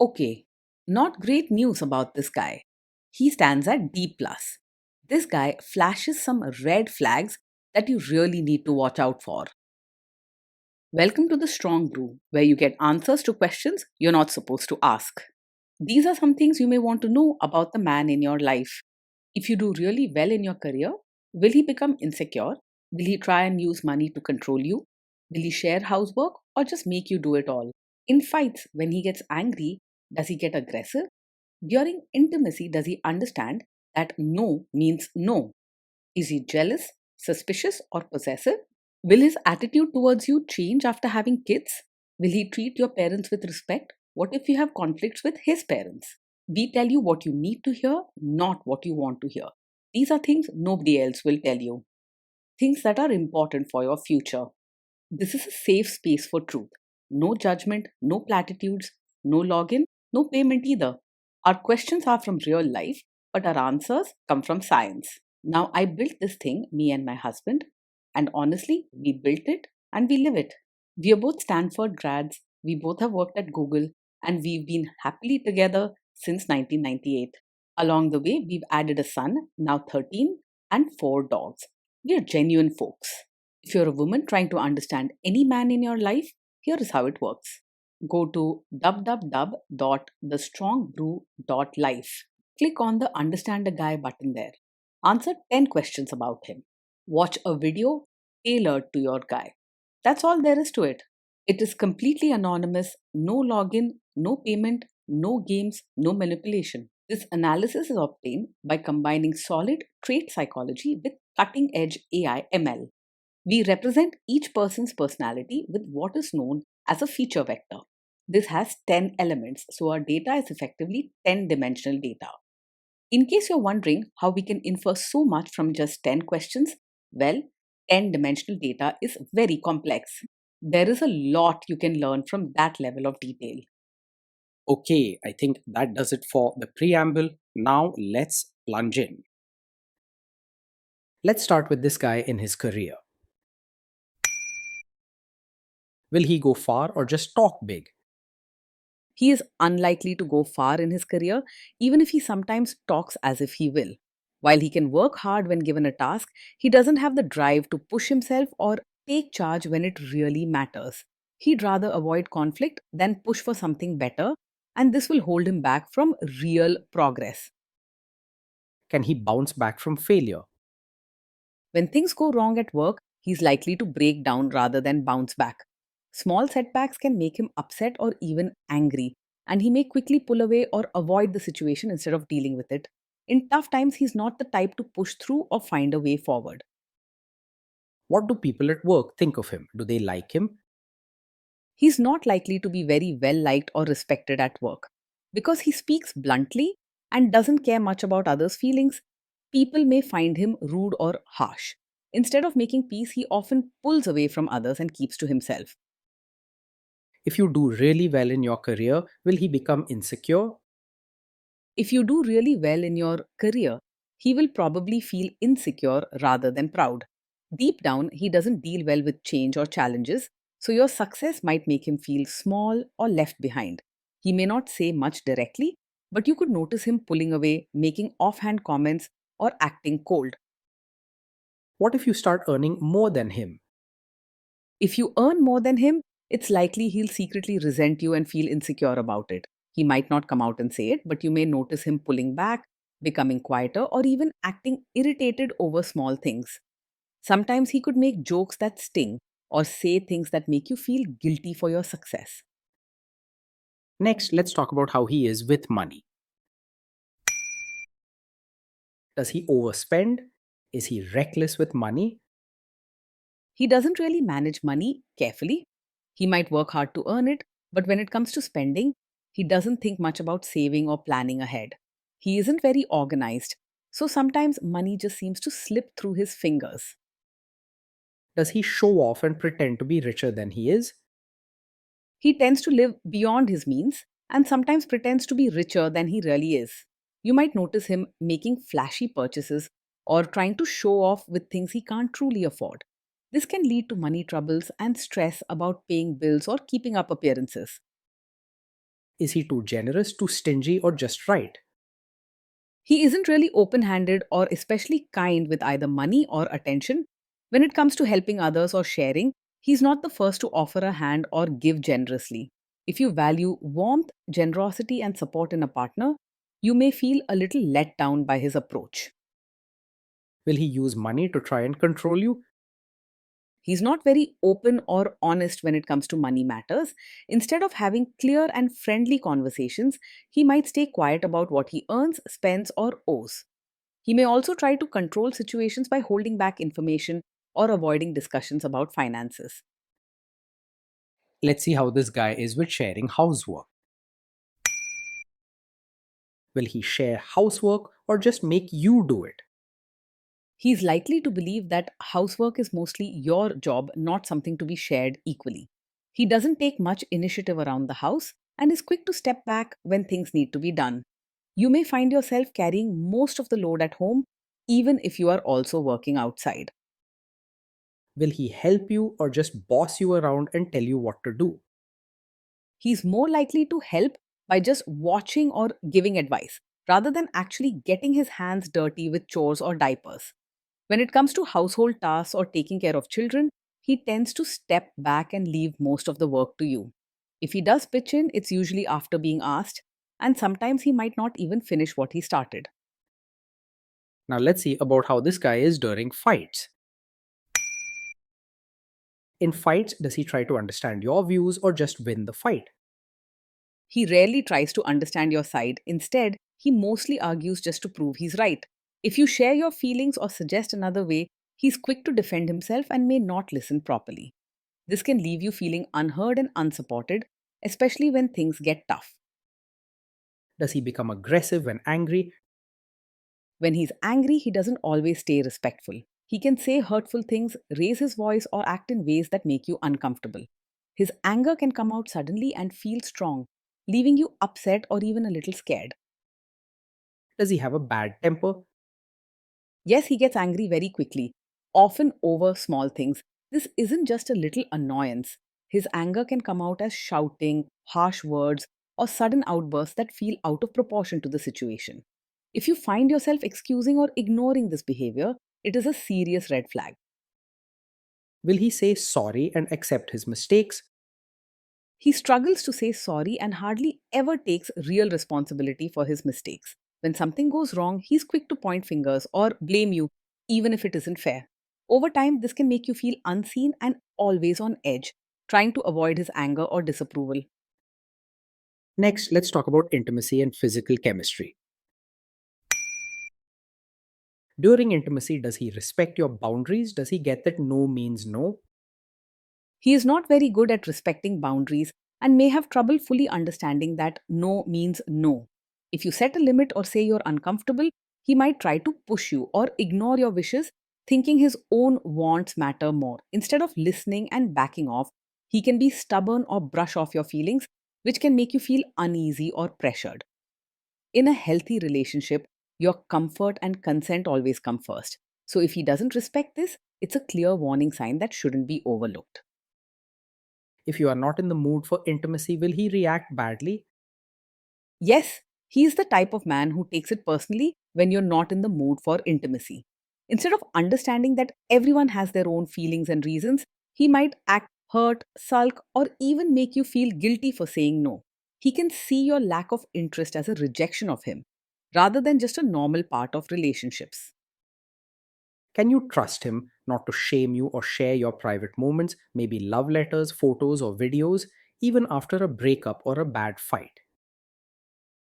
Okay, not great news about this guy. He stands at D. Plus. This guy flashes some red flags that you really need to watch out for. Welcome to the Strong Brew, where you get answers to questions you're not supposed to ask. These are some things you may want to know about the man in your life. If you do really well in your career, will he become insecure? Will he try and use money to control you? Will he share housework or just make you do it all? In fights, when he gets angry, does he get aggressive? During intimacy, does he understand that no means no? Is he jealous, suspicious, or possessive? Will his attitude towards you change after having kids? Will he treat your parents with respect? What if you have conflicts with his parents? We tell you what you need to hear, not what you want to hear. These are things nobody else will tell you. Things that are important for your future. This is a safe space for truth. No judgment, no platitudes, no login, no payment either. Our questions are from real life, but our answers come from science. Now, I built this thing, me and my husband, and honestly, we built it and we live it. We are both Stanford grads, we both have worked at Google, and we've been happily together since 1998. Along the way, we've added a son, now 13, and 4 dogs. We are genuine folks. If you're a woman trying to understand any man in your life, here is how it works. Go to www.thestrongbrew.life. Click on the Understand a Guy button there. Answer 10 questions about him. Watch a video tailored to your guy. That's all there is to it. It is completely anonymous, no login, no payment, no games, no manipulation. This analysis is obtained by combining solid trait psychology with cutting edge AI ML. We represent each person's personality with what is known as a feature vector. This has 10 elements, so our data is effectively 10-dimensional data. In case you're wondering how we can infer so much from just 10 questions, well, 10-dimensional data is very complex. There is a lot you can learn from that level of detail. Okay, I think that does it for the preamble. Now let's plunge in. Let's start with this guy in his career. Will he go far or just talk big? He is unlikely to go far in his career, even if he sometimes talks as if he will. While he can work hard when given a task, he doesn't have the drive to push himself or take charge when it really matters. He'd rather avoid conflict than push for something better, and this will hold him back from real progress. Can he bounce back from failure? When things go wrong at work, he's likely to break down rather than bounce back. Small setbacks can make him upset or even angry, and he may quickly pull away or avoid the situation instead of dealing with it. In tough times, he's not the type to push through or find a way forward. What do people at work think of him? Do they like him? He's not likely to be very well liked or respected at work. Because he speaks bluntly and doesn't care much about others' feelings, people may find him rude or harsh. Instead of making peace, he often pulls away from others and keeps to himself. If you do really well in your career, will he become insecure? If you do really well in your career, he will probably feel insecure rather than proud. Deep down, he doesn't deal well with change or challenges, so your success might make him feel small or left behind. He may not say much directly, but you could notice him pulling away, making offhand comments, or acting cold. What if you start earning more than him? If you earn more than him, it's likely he'll secretly resent you and feel insecure about it. He might not come out and say it, but you may notice him pulling back, becoming quieter, or even acting irritated over small things. Sometimes he could make jokes that sting or say things that make you feel guilty for your success. Next, let's talk about how he is with money. Does he overspend? Is he reckless with money? He doesn't really manage money carefully. He might work hard to earn it, but when it comes to spending, he doesn't think much about saving or planning ahead. He isn't very organized, so sometimes money just seems to slip through his fingers. Does he show off and pretend to be richer than he is? He tends to live beyond his means and sometimes pretends to be richer than he really is. You might notice him making flashy purchases or trying to show off with things he can't truly afford. This can lead to money troubles and stress about paying bills or keeping up appearances. Is he too generous, too stingy, or just right? He isn't really open handed or especially kind with either money or attention. When it comes to helping others or sharing, he's not the first to offer a hand or give generously. If you value warmth, generosity, and support in a partner, you may feel a little let down by his approach. Will he use money to try and control you? He's not very open or honest when it comes to money matters. Instead of having clear and friendly conversations, he might stay quiet about what he earns, spends, or owes. He may also try to control situations by holding back information or avoiding discussions about finances. Let's see how this guy is with sharing housework. Will he share housework or just make you do it? He's likely to believe that housework is mostly your job, not something to be shared equally. He doesn't take much initiative around the house and is quick to step back when things need to be done. You may find yourself carrying most of the load at home, even if you are also working outside. Will he help you or just boss you around and tell you what to do? He's more likely to help by just watching or giving advice rather than actually getting his hands dirty with chores or diapers. When it comes to household tasks or taking care of children, he tends to step back and leave most of the work to you. If he does pitch in, it's usually after being asked, and sometimes he might not even finish what he started. Now let's see about how this guy is during fights. In fights, does he try to understand your views or just win the fight? He rarely tries to understand your side. Instead, he mostly argues just to prove he's right. If you share your feelings or suggest another way, he's quick to defend himself and may not listen properly. This can leave you feeling unheard and unsupported, especially when things get tough. Does he become aggressive when angry? When he's angry, he doesn't always stay respectful. He can say hurtful things, raise his voice, or act in ways that make you uncomfortable. His anger can come out suddenly and feel strong, leaving you upset or even a little scared. Does he have a bad temper? Yes, he gets angry very quickly, often over small things. This isn't just a little annoyance. His anger can come out as shouting, harsh words, or sudden outbursts that feel out of proportion to the situation. If you find yourself excusing or ignoring this behavior, it is a serious red flag. Will he say sorry and accept his mistakes? He struggles to say sorry and hardly ever takes real responsibility for his mistakes. When something goes wrong, he's quick to point fingers or blame you, even if it isn't fair. Over time, this can make you feel unseen and always on edge, trying to avoid his anger or disapproval. Next, let's talk about intimacy and physical chemistry. During intimacy, does he respect your boundaries? Does he get that no means no? He is not very good at respecting boundaries and may have trouble fully understanding that no means no. If you set a limit or say you're uncomfortable, he might try to push you or ignore your wishes, thinking his own wants matter more. Instead of listening and backing off, he can be stubborn or brush off your feelings, which can make you feel uneasy or pressured. In a healthy relationship, your comfort and consent always come first. So if he doesn't respect this, it's a clear warning sign that shouldn't be overlooked. If you are not in the mood for intimacy, will he react badly? Yes, he's the type of man who takes it personally when you're not in the mood for intimacy. Instead of understanding that everyone has their own feelings and reasons, he might act hurt, sulk, or even make you feel guilty for saying no. He can see your lack of interest as a rejection of him rather than just a normal part of relationships. Can you trust him not to shame you or share your private moments, maybe love letters, photos, or videos, even after a breakup or a bad fight?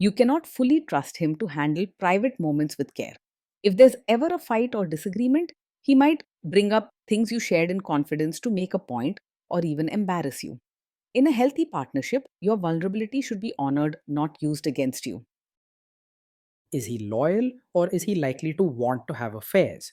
You cannot fully trust him to handle private moments with care. If there's ever a fight or disagreement, he might bring up things you shared in confidence to make a point or even embarrass you. In a healthy partnership, your vulnerability should be honored, not used against you. Is he loyal or is he likely to want to have affairs?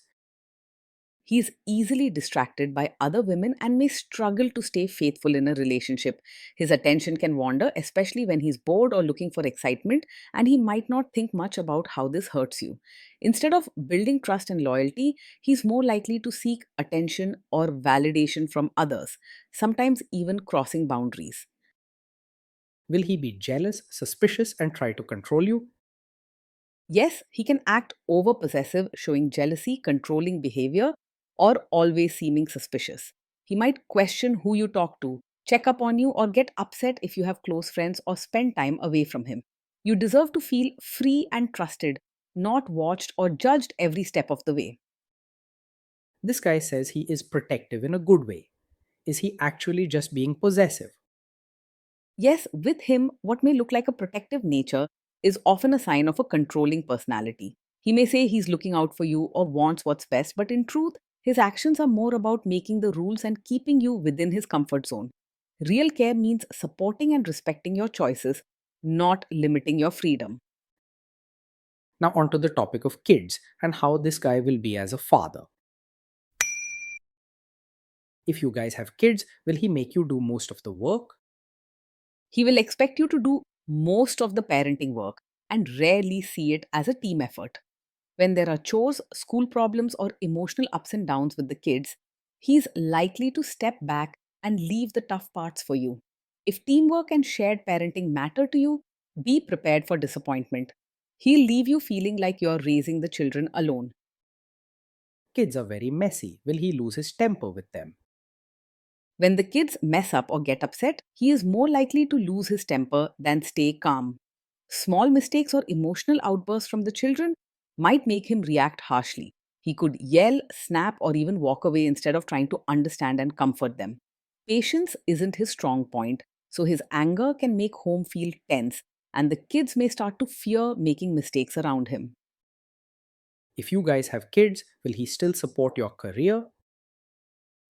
He is easily distracted by other women and may struggle to stay faithful in a relationship. His attention can wander, especially when he's bored or looking for excitement, and he might not think much about how this hurts you. Instead of building trust and loyalty, he's more likely to seek attention or validation from others, sometimes even crossing boundaries. Will he be jealous, suspicious, and try to control you? Yes, he can act over possessive, showing jealousy, controlling behavior, or always seeming suspicious. He might question who you talk to, check up on you, or get upset if you have close friends or spend time away from him. You deserve to feel free and trusted, not watched or judged every step of the way. This guy says he is protective in a good way. Is he actually just being possessive? Yes, with him, what may look like a protective nature is often a sign of a controlling personality. He may say he's looking out for you or wants what's best, but in truth, his actions are more about making the rules and keeping you within his comfort zone. Real care means supporting and respecting your choices, not limiting your freedom. Now, onto the topic of kids and how this guy will be as a father. If you guys have kids, will he make you do most of the work? He will expect you to do most of the parenting work and rarely see it as a team effort. When there are chores, school problems, or emotional ups and downs with the kids, he's likely to step back and leave the tough parts for you. If teamwork and shared parenting matter to you, be prepared for disappointment. He'll leave you feeling like you're raising the children alone. Kids are very messy. Will he lose his temper with them? When the kids mess up or get upset, he is more likely to lose his temper than stay calm. Small mistakes or emotional outbursts from the children might make him react harshly. He could yell, snap, or even walk away instead of trying to understand and comfort them. Patience isn't his strong point, so his anger can make home feel tense, and the kids may start to fear making mistakes around him. If you guys have kids, will he still support your career?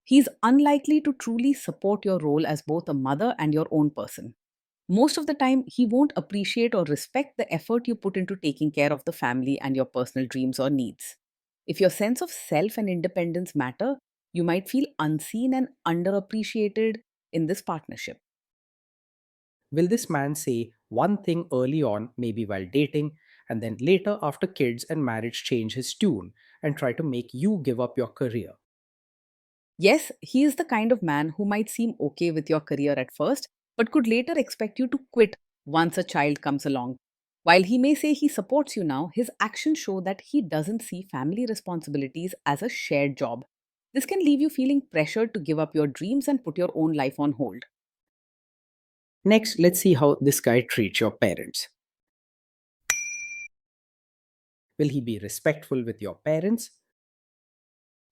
He's unlikely to truly support your role as both a mother and your own person. Most of the time, he won't appreciate or respect the effort you put into taking care of the family and your personal dreams or needs. If your sense of self and independence matter, you might feel unseen and underappreciated in this partnership. Will this man say one thing early on, maybe while dating, and then later after kids and marriage change his tune and try to make you give up your career? Yes, he is the kind of man who might seem okay with your career at first, but could later expect you to quit once a child comes along. While he may say he supports you now, his actions show that he doesn't see family responsibilities as a shared job. This can leave you feeling pressured to give up your dreams and put your own life on hold. Next, let's see how this guy treats your parents. Will he be respectful with your parents?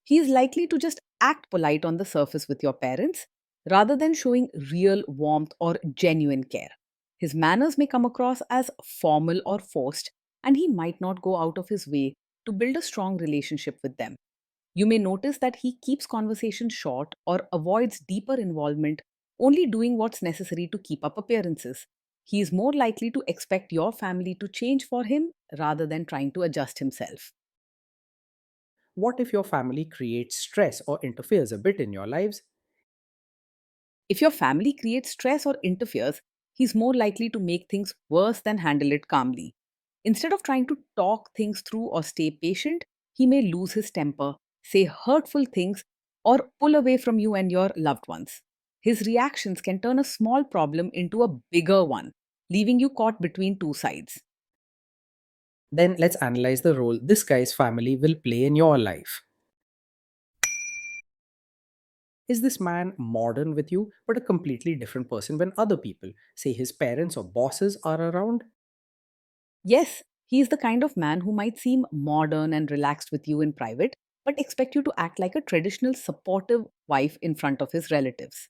He is likely to just act polite on the surface with your parents rather than showing real warmth or genuine care. His manners may come across as formal or forced, and he might not go out of his way to build a strong relationship with them. You may notice that he keeps conversations short or avoids deeper involvement, only doing what's necessary to keep up appearances. He is more likely to expect your family to change for him rather than trying to adjust himself. What if your family creates stress or interferes a bit in your lives? If your family creates stress or interferes, he's more likely to make things worse than handle it calmly. Instead of trying to talk things through or stay patient, he may lose his temper, say hurtful things, or pull away from you and your loved ones. His reactions can turn a small problem into a bigger one, leaving you caught between two sides. Then let's analyze the role this guy's family will play in your life. Is this man modern with you, but a completely different person when other people, say his parents or bosses, are around? Yes, he is the kind of man who might seem modern and relaxed with you in private, but expect you to act like a traditional supportive wife in front of his relatives.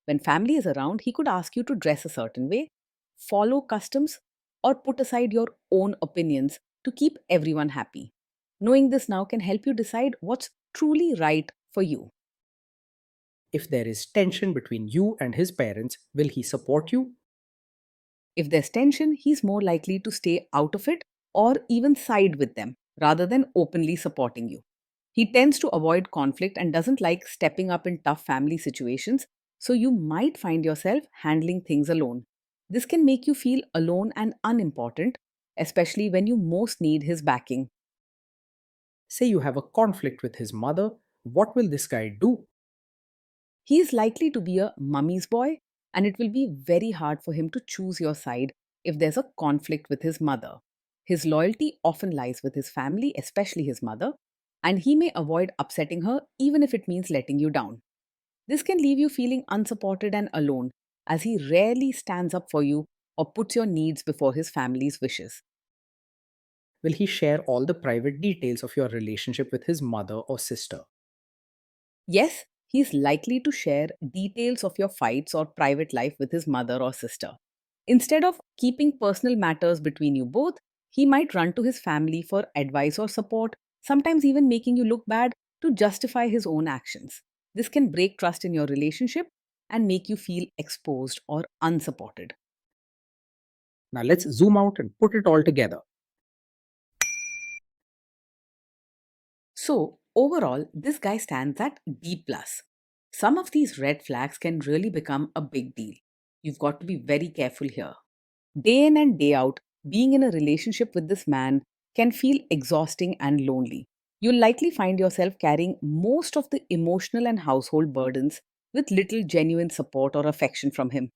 When family is around, he could ask you to dress a certain way, follow customs, or put aside your own opinions to keep everyone happy. Knowing this now can help you decide what's truly right for you. If there is tension between you and his parents, will he support you? If there's tension, he's more likely to stay out of it or even side with them rather than openly supporting you. He tends to avoid conflict and doesn't like stepping up in tough family situations, so you might find yourself handling things alone. This can make you feel alone and unimportant, especially when you most need his backing. Say you have a conflict with his mother, what will this guy do? He is likely to be a mummy's boy, and it will be very hard for him to choose your side if there's a conflict with his mother. His loyalty often lies with his family, especially his mother, and he may avoid upsetting her even if it means letting you down. This can leave you feeling unsupported and alone, as he rarely stands up for you or puts your needs before his family's wishes. Will he share all the private details of your relationship with his mother or sister? Yes, he's likely to share details of your fights or private life with his mother or sister. Instead of keeping personal matters between you both, he might run to his family for advice or support, sometimes even making you look bad to justify his own actions. This can break trust in your relationship and make you feel exposed or unsupported. Now let's zoom out and put it all together. So, overall, this guy stands at D. Plus. Some of these red flags can really become a big deal. You've got to be very careful here. Day in and day out, being in a relationship with this man can feel exhausting and lonely. You'll likely find yourself carrying most of the emotional and household burdens with little genuine support or affection from him.